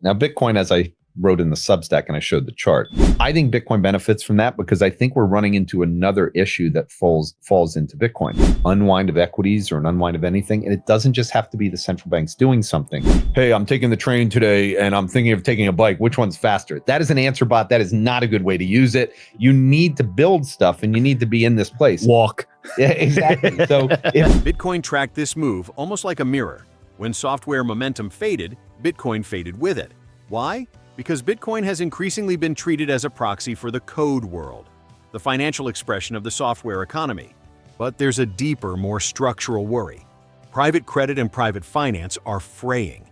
Now, Bitcoin, as I wrote in the Substack and I showed the chart, I think Bitcoin benefits from that because I think we're running into another issue that falls into Bitcoin. Unwind of equities or an unwind of anything. And it doesn't just have to be the central banks doing something. Hey, I'm taking the train today and I'm thinking of taking a bike. Which one's faster? That is an answer bot. That is not a good way to use it. You need to build stuff and you need to be in this place. Walk. Yeah, exactly. So Bitcoin tracked this move almost like a mirror. When software momentum faded, Bitcoin faded with it. Why? Because Bitcoin has increasingly been treated as a proxy for the code world, the financial expression of the software economy. But there's a deeper, more structural worry. Private credit and private finance are fraying.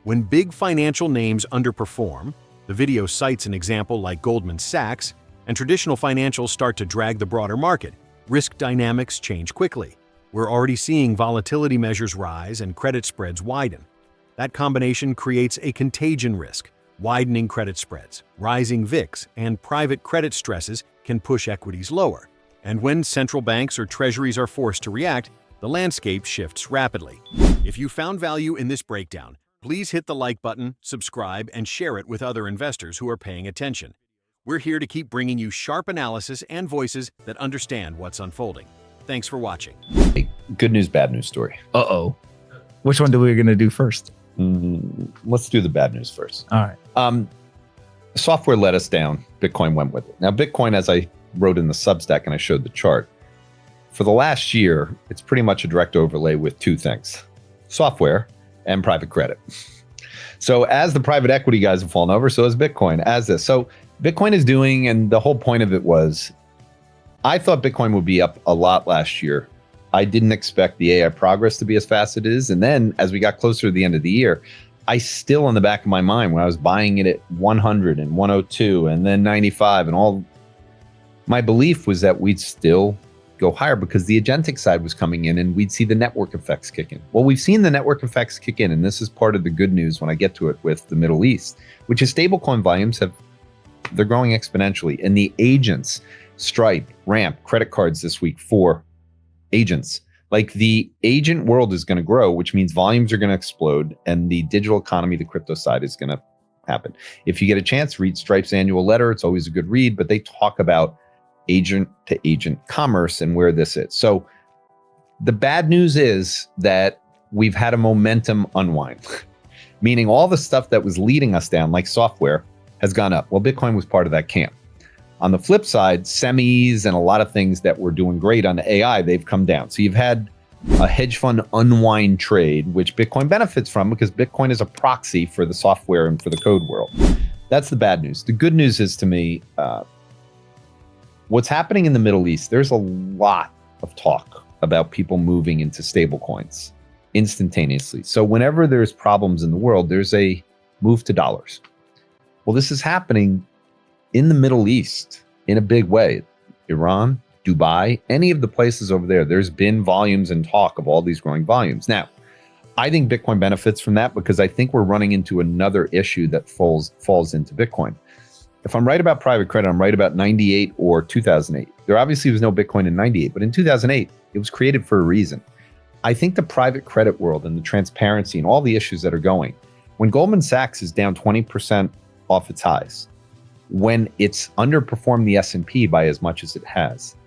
When big financial names underperform, the video cites an example like Goldman Sachs, and traditional financials start to drag the broader market, risk dynamics change quickly. We're already seeing volatility measures rise and credit spreads widen. That combination creates a contagion risk. Widening credit spreads, rising VIX, and private credit stresses can push equities lower. And when central banks or treasuries are forced to react, the landscape shifts rapidly. If you found value in this breakdown, please hit the like button, subscribe, and share it with other investors who are paying attention. We're here to keep bringing you sharp analysis and voices that understand what's unfolding. Thanks for watching. hey, good news, bad news story. Uh-oh. Which one are we going to do first? Let's do the bad news first. All right. Software let us down. Bitcoin went with it. Now, Bitcoin, as I wrote in the Substack and I showed the chart, for the last year, it's pretty much a direct overlay with two things: software and private credit. So as the private equity guys have fallen over, so has Bitcoin as this. So Bitcoin is doing, and the whole point of it was, I thought Bitcoin would be up a lot last year. I didn't expect the AI progress to be as fast as it is. And then as we got closer to the end of the year, I still in the back of my mind, when I was buying it at 100 and 102 and then 95 and all, my belief was that we'd still go higher because the agentic side was coming in and we'd see the network effects kick in. Well, we've seen the network effects kick in, and this is part of the good news when I get to it with the Middle East, which is stablecoin volumes they're growing exponentially. And the agents, Stripe, Ramp, credit cards this week for agents. Like, the agent world is going to grow, which means volumes are going to explode, and the digital economy, the crypto side, is going to happen. If you get a chance, read Stripe's annual letter. It's always a good read, but they talk about agent to agent commerce and where this is. So the bad news is that we've had a momentum unwind, meaning all the stuff that was leading us down, like software, has gone up. Well, Bitcoin was part of that camp. On the flip side, semis and a lot of things that were doing great on the AI, they've come down. So you've had a hedge fund unwind trade, which Bitcoin benefits from because Bitcoin is a proxy for the software and for the code world. That's the bad news. The good news is, to me, what's happening in the Middle East, there's a lot of talk about people moving into stable coins instantaneously. So whenever there's problems in the world, there's a move to dollars. Well, this is happening in the Middle East in a big way. Iran, Dubai, any of the places over there, there's been volumes and talk of all these growing volumes. Now, I think Bitcoin benefits from that because I think we're running into another issue that falls into Bitcoin. If I'm right about private credit, I'm right about 98 or 2008. There obviously was no Bitcoin in 98, but in 2008, it was created for a reason. I think the private credit world and the transparency and all the issues that are going, when Goldman Sachs is down 20% off its highs, when it's underperformed the S&P by as much as it has,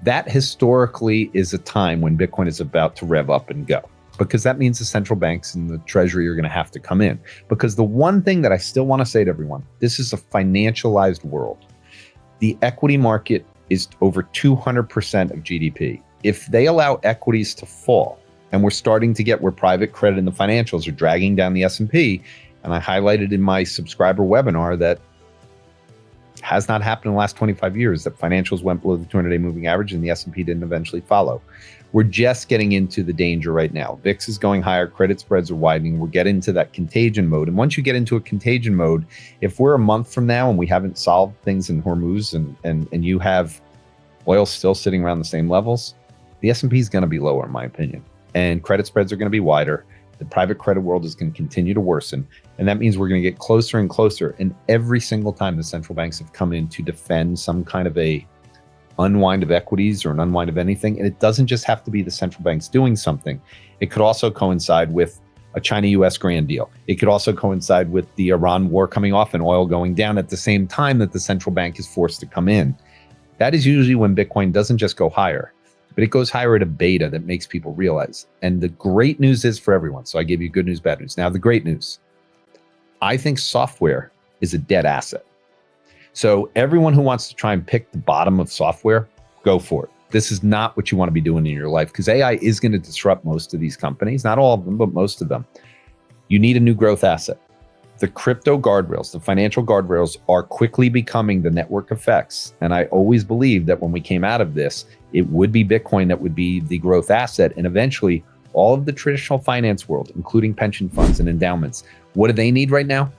that historically is a time when Bitcoin is about to rev up and go, because that means the central banks and the treasury are going to have to come in. Because the one thing that I still want to say to everyone, this is a financialized world. The equity market is over 200% of GDP. If they allow equities to fall, and we're starting to get where private credit and the financials are dragging down the S&P, and I highlighted in my subscriber webinar that has not happened in the last 25 years, that financials went below the 200-day moving average and the S&P didn't eventually follow. We're just getting into the danger right now. VIX is going higher, credit spreads are widening. We're getting into that contagion mode. And once you get into a contagion mode, if we're a month from now and we haven't solved things in Hormuz and you have oil still sitting around the same levels, the S&P is going to be lower, in my opinion. And credit spreads are going to be wider. The private credit world is going to continue to worsen. And that means we're going to get closer and closer. And every single time the central banks have come in to defend some kind of a unwind of equities or an unwind of anything, and it doesn't just have to be the central banks doing something. It could also coincide with a China-US grand deal. It could also coincide with the Iran war coming off and oil going down at the same time that the central bank is forced to come in. That is usually when Bitcoin doesn't just go higher, but it goes higher at a beta that makes people realize. And the great news is for everyone. So I gave you good news, bad news. Now the great news. I think software is a dead asset. So everyone who wants to try and pick the bottom of software, go for it. This is not what you want to be doing in your life because AI is going to disrupt most of these companies, not all of them, but most of them. You need a new growth asset. The crypto guardrails, the financial guardrails are quickly becoming the network effects. And I always believed that when we came out of this, it would be Bitcoin that would be the growth asset. And eventually all of the traditional finance world, including pension funds and endowments, what do they need right now?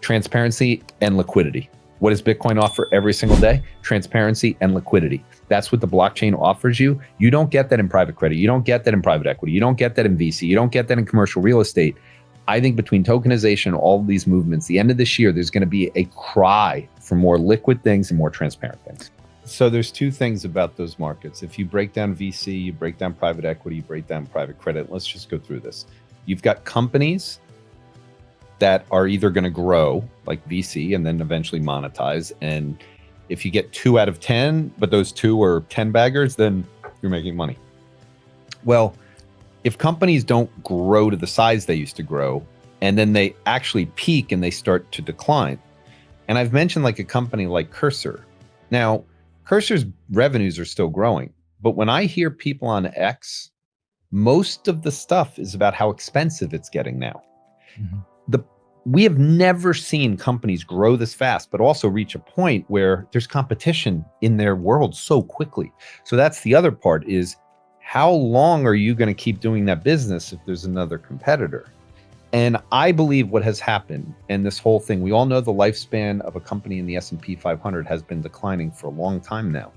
Transparency and liquidity. What does Bitcoin offer every single day? Transparency and liquidity. That's what the blockchain offers you. You don't get that in private credit. You don't get that in private equity. You don't get that in VC. You don't get that in commercial real estate. I think between tokenization and all of these movements, the end of this year, there's going to be a cry for more liquid things and more transparent things. So there's two things about those markets. If you break down VC, you break down private equity, you break down private credit. Let's just go through this. You've got companies that are either going to grow like VC and then eventually monetize. And if you get 2 out of 10, but those 2 are 10 baggers, then you're making money. Well, if companies don't grow to the size they used to grow, and then they actually peak and they start to decline. And I've mentioned like a company like Cursor. Now, Cursor's revenues are still growing, but when I hear people on X, most of the stuff is about how expensive it's getting now. Mm-hmm. We have never seen companies grow this fast, but also reach a point where there's competition in their world so quickly. So that's the other part is how long are you going to keep doing that business if there's another competitor? And I believe what has happened and this whole thing, we all know the lifespan of a company in the S&P 500 has been declining for a long time now.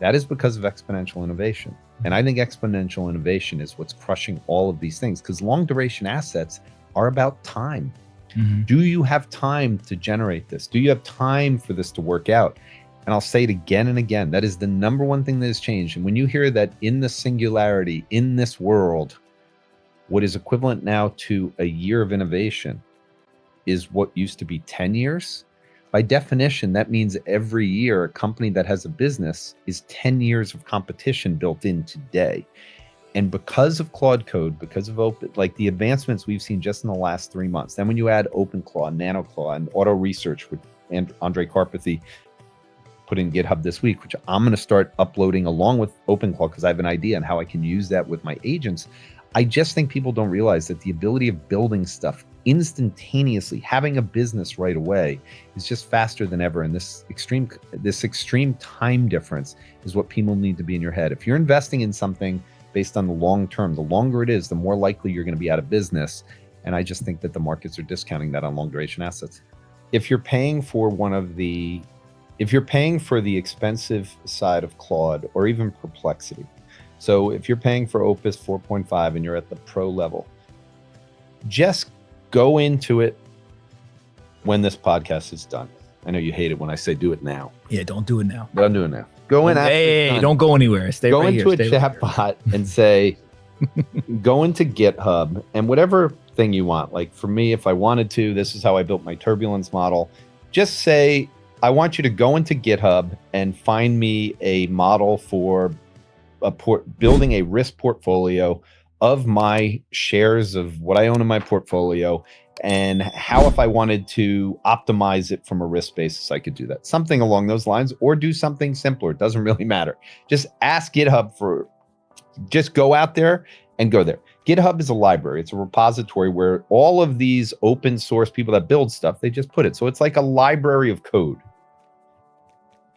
That is because of exponential innovation. And I think exponential innovation is what's crushing all of these things because long duration assets are about time. Mm-hmm. Do you have time to generate this? Do you have time for this to work out? And I'll say it again and again. That is the number one thing that has changed. And when you hear that in the singularity, in this world, what is equivalent now to a year of innovation is what used to be 10 years. By definition, that means every year a company that has a business is 10 years of competition built in today. And because of Claude Code, because of open, like the advancements we've seen just in the last 3 months, then when you add OpenClaw, NanoClaw, and Auto Research, which Andre Karpathy put in GitHub this week, which I'm going to start uploading along with OpenClaw because I have an idea on how I can use that with my agents. I just think people don't realize that the ability of building stuff instantaneously, having a business right away, is just faster than ever. And this extreme time difference is what people need to be in your head. If you're investing in something based on the long term, the longer it is, the more likely you're going to be out of business. And I just think that the markets are discounting that on long duration assets. If you're paying for the expensive side of Claude or even Perplexity, so if you're paying for Opus 4.5 and you're at the pro level, just go into it when this podcast is done. I know you hate it when I say do it now. Yeah, don't do it now. Don't do it now. Go in. Hey, don't go anywhere. Stay go right into here. a chat bot and say, go into GitHub and whatever thing you want. Like for me, if I wanted to, this is how I built my turbulence model. Just say, I want you to go into GitHub and find me a model for building a risk portfolio of my shares of what I own in my portfolio, and how if I wanted to optimize it from a risk basis, I could do that. Something along those lines, or do something simpler. It doesn't really matter. Just ask GitHub just go out there and go there. GitHub is a library. It's a repository where all of these open source people that build stuff, they just put it. So it's like a library of code.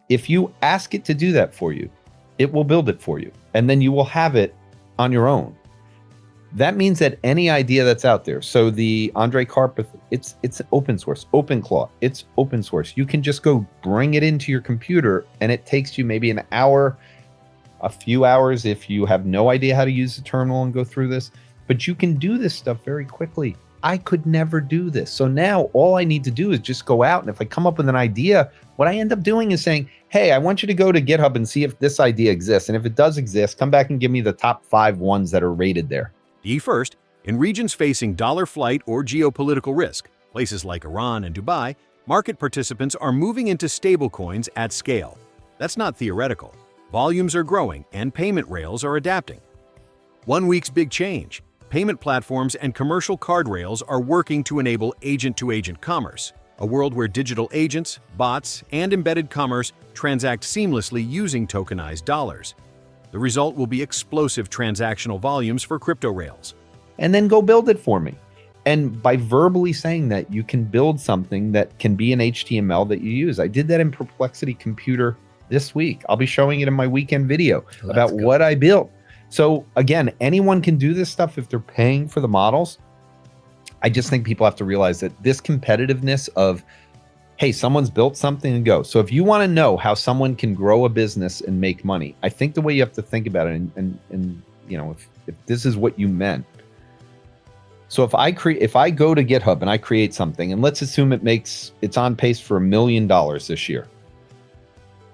If you ask it to do that for you, it will build it for you. And then you will have it on your own. That means that any idea that's out there, so the Andre Karpathy, it's open source, OpenClaw, it's open source. You can just go bring it into your computer and it takes you maybe an hour, a few hours if you have no idea how to use the terminal and go through this, but you can do this stuff very quickly. I could never do this. So now all I need to do is just go out, and if I come up with an idea, what I end up doing is saying, hey, I want you to go to GitHub and see if this idea exists. And if it does exist, come back and give me the top 5 ones that are rated there. D first, In regions facing dollar flight or geopolitical risk, places like Iran and Dubai, market participants are moving into stablecoins at scale. That's not theoretical. Volumes are growing and payment rails are adapting. 1 week's big change. Payment platforms and commercial card rails are working to enable agent-to-agent commerce, a world where digital agents, bots, and embedded commerce transact seamlessly using tokenized dollars. The result will be explosive transactional volumes for crypto rails. And then go build it for me. And by verbally saying that, you can build something that can be an HTML that you use. I did that in Perplexity Computer this week. I'll be showing it in my weekend video about what I built. So again, anyone can do this stuff if they're paying for the models. I just think people have to realize that this competitiveness of, hey, someone's built something and go. So if you want to know how someone can grow a business and make money, I think the way you have to think about it, and you know, if this is what you meant. So if I go to GitHub and I create something, and let's assume it's on pace for $1 million this year.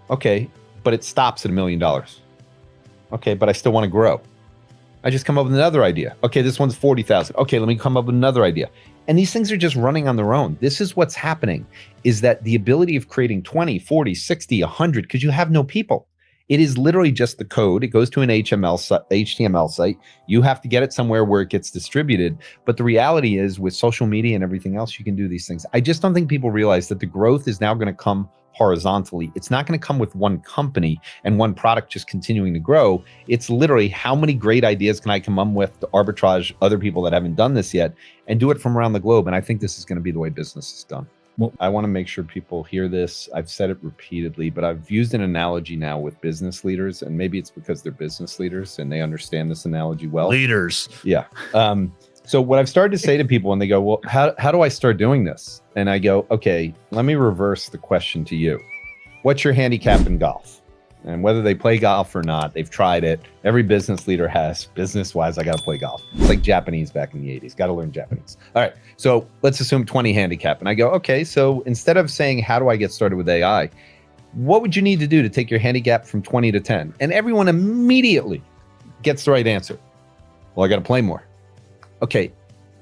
Okay, but it stops at $1 million. Okay, but I still want to grow. I just come up with another idea. Okay, this one's 40,000. Okay, let me come up with another idea. And these things are just running on their own. This is what's happening, is that the ability of creating 20, 40, 60, 100, because you have no people. It is literally just the code. It goes to an HTML site. You have to get it somewhere where it gets distributed. But the reality is, with social media and everything else, you can do these things. I just don't think people realize that the growth is now going to come horizontally. It's not going to come with one company and one product just continuing to grow. It's literally, how many great ideas can I come up with to arbitrage other people that haven't done this yet and do it from around the globe? And I think this is going to be the way business is done. Well, I want to make sure people hear this. I've said it repeatedly, but I've used an analogy now with business leaders, and maybe it's because they're business leaders and they understand this analogy well. Leaders. Yeah. So what I've started to say to people when they go, well, how do I start doing this? And I go, okay, let me reverse the question to you. What's your handicap in golf? And whether they play golf or not, they've tried it. Every business leader has, business-wise, I got to play golf. It's like Japanese back in the 80s. Got to learn Japanese. All right. So let's assume 20 handicap. And I go, okay, so instead of saying, how do I get started with AI? What would you need to do to take your handicap from 20 to 10? And everyone immediately gets the right answer. Well, I got to play more. Okay.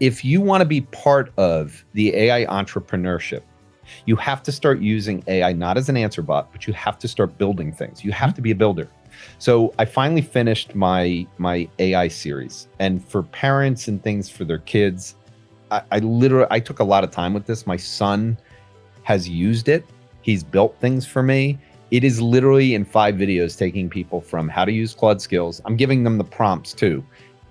If you want to be part of the AI entrepreneurship, you have to start using AI not as an answer bot, but you have to start building things. You have to be a builder. So I finally finished my AI series, and for parents and things for their kids, I took a lot of time with this. My son has used it. He's built things for me. It is literally in 5 videos taking people from how to use Claude skills. I'm giving them the prompts too.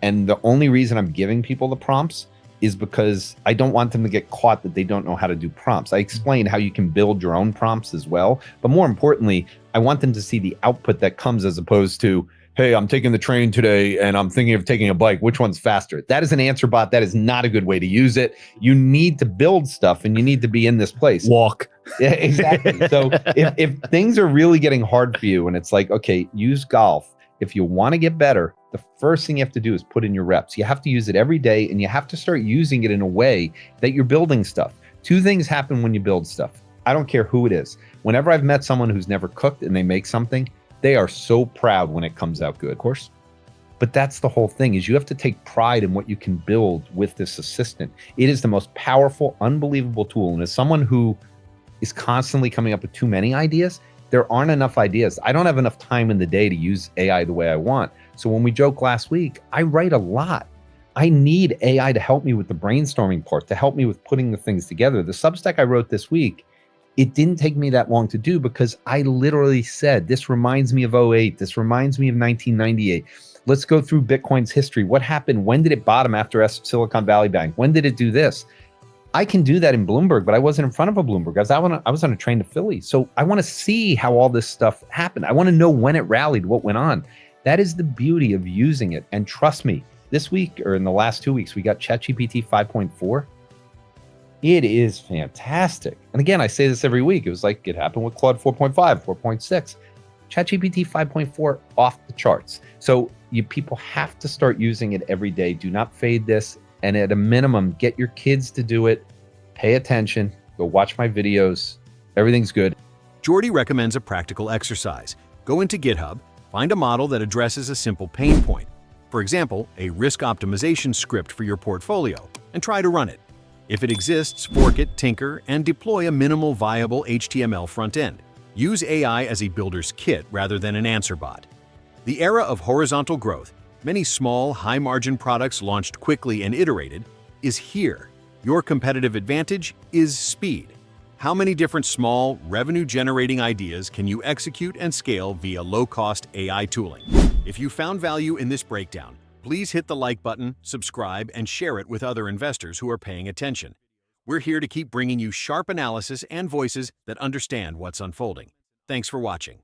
And the only reason I'm giving people the prompts is because I don't want them to get caught that they don't know how to do prompts. I explained how you can build your own prompts as well. But more importantly, I want them to see the output that comes, as opposed to, hey, I'm taking the train today and I'm thinking of taking a bike. Which one's faster? That is an answer bot. That is not a good way to use it. You need to build stuff and you need to be in this place. Walk. Yeah, exactly. So if things are really getting hard for you and it's like, okay, use golf. If you want to get better, the first thing you have to do is put in your reps. You have to use it every day, and you have to start using it in a way that you're building stuff. 2 things happen when you build stuff. I don't care who it is. Whenever I've met someone who's never cooked and they make something, they are so proud when it comes out good. Of course. But that's the whole thing, is you have to take pride in what you can build with this assistant. It is the most powerful, unbelievable tool. And as someone who is constantly coming up with too many ideas, there aren't enough ideas. I don't have enough time in the day to use AI the way I want. So when we joked last week, I write a lot. I need AI to help me with the brainstorming part, to help me with putting the things together. The Substack I wrote this week, it didn't take me that long to do because I literally said, this reminds me of '08. This reminds me of 1998. Let's go through Bitcoin's history. What happened? When did it bottom after Silicon Valley Bank? When did it do this? I can do that in Bloomberg, but I wasn't in front of a Bloomberg. I was on a train to Philly. So I want to see how all this stuff happened. I want to know when it rallied, what went on. That is the beauty of using it. And trust me, this week, or in the last 2 weeks, we got ChatGPT 5.4. It is fantastic. And again, I say this every week. It was like it happened with Claude 4.5, 4.6. ChatGPT 5.4 off the charts. So you people have to start using it every day. Do not fade this. And at a minimum, get your kids to do it. Pay attention. Go watch my videos. Everything's good. Jordy recommends a practical exercise. Go into GitHub, find a model that addresses a simple pain point. For example, a risk optimization script for your portfolio, and try to run it. If it exists, fork it, tinker, and deploy a minimal viable HTML front end. Use AI as a builder's kit rather than an answer bot. The era of horizontal growth, many small, high-margin products launched quickly and iterated, is here. Your competitive advantage is speed. How many different small, revenue-generating ideas can you execute and scale via low-cost AI tooling? If you found value in this breakdown, please hit the like button, subscribe, and share it with other investors who are paying attention. We're here to keep bringing you sharp analysis and voices that understand what's unfolding. Thanks for watching.